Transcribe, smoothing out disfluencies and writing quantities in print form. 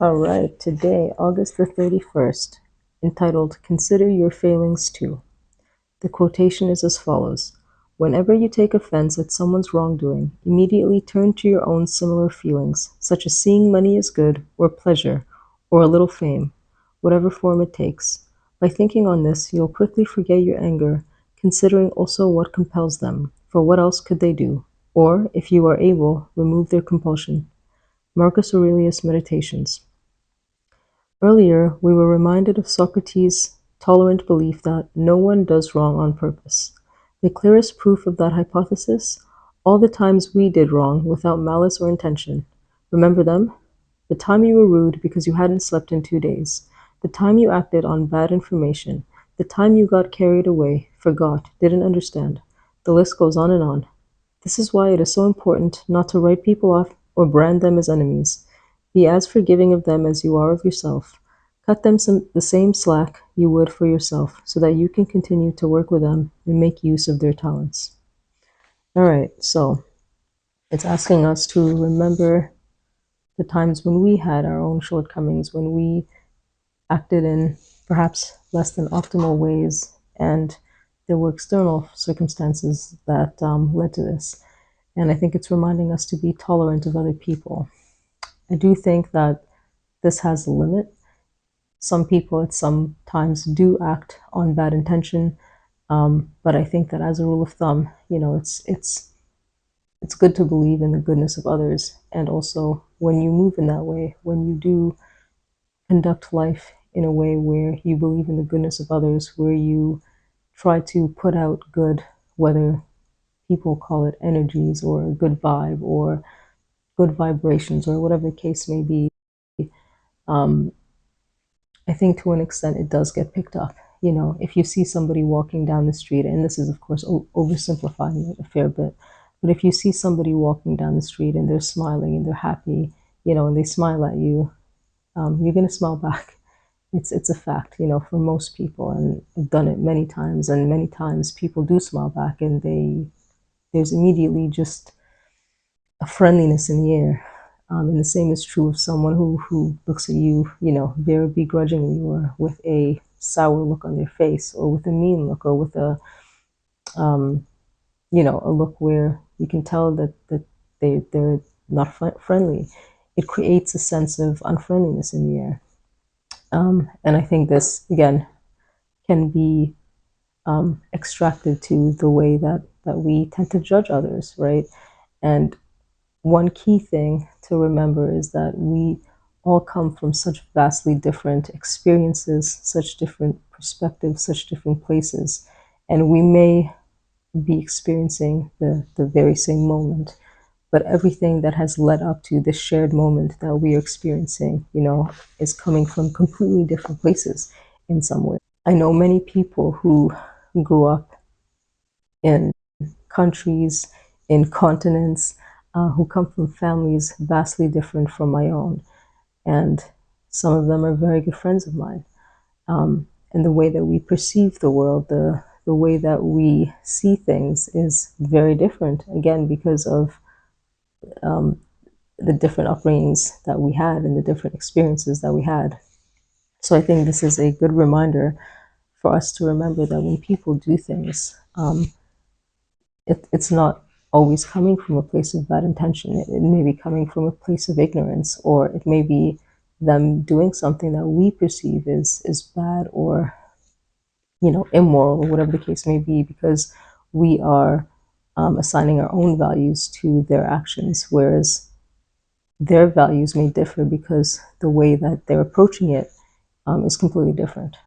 All right, today, August the 31st, entitled Consider Your Failings Too. The quotation is as follows: Whenever you take offense at someone's wrongdoing, immediately turn to your own similar feelings, such as seeing money as good, or pleasure, or a little fame, whatever form it takes. By thinking on this, you'll quickly forget your anger, considering also what compels them, for what else could they do? Or, if you are able, remove their compulsion. Marcus Aurelius Meditations. Earlier, we were reminded of Socrates' tolerant belief that no one does wrong on purpose. The clearest proof of that hypothesis? All the times we did wrong without malice or intention. Remember them? The time you were rude because you hadn't slept in 2 days. The time you acted on bad information. The time you got carried away, forgot, didn't understand. The list goes on and on. This is why it is so important not to write people off or brand them as enemies. Be as forgiving of them as you are of yourself. Cut them the same slack you would for yourself so that you can continue to work with them and make use of their talents. All right, so it's asking us to remember the times when we had our own shortcomings, when we acted in perhaps less than optimal ways, and there were external circumstances that led to this. And I think it's reminding us to be tolerant of other people. I do think that this has a limit. Some people at some times do act on bad intention, but I think that as a rule of thumb, it's good to believe in the goodness of others, and also when you move in that way, when you do conduct life in a way where you believe in the goodness of others, where you try to put out good, whether people call it energies or a good vibe or good vibrations or whatever the case may be, um, I think to an extent it does get picked up. If you see somebody walking down the street, and this is of course oversimplifying it a fair bit, but if you see somebody walking down the street and they're smiling and they're happy, and they smile at you, you're going to smile back. It's a fact, for most people, and I've done it many times, and many times people do smile back, and there's immediately just a friendliness in the air. And the same is true of someone who looks at you, very begrudgingly, or with a sour look on their face, or with a mean look, or with um, a look where you can tell that they're not friendly. It creates a sense of unfriendliness in the air. And I think this, again, can be extracted to the way that we tend to judge others, right? And one key thing to remember is that we all come from such vastly different experiences, such different perspectives, such different places. And we may be experiencing the very same moment, but everything that has led up to this shared moment that we are experiencing, is coming from completely different places in some way. I know many people who grew up in countries, in continents, who come from families vastly different from my own. And some of them are very good friends of mine. And the way that we perceive the world, the way that we see things is very different, again, because of um, the different upbringings that we had and the different experiences that we had. So I think this is a good reminder for us to remember that when people do things, it's not always coming from a place of bad intention. It may be coming from a place of ignorance, or it may be them doing something that we perceive is bad, or immoral, or whatever the case may be, because we are assigning our own values to their actions, whereas their values may differ because the way that they're approaching it is completely different.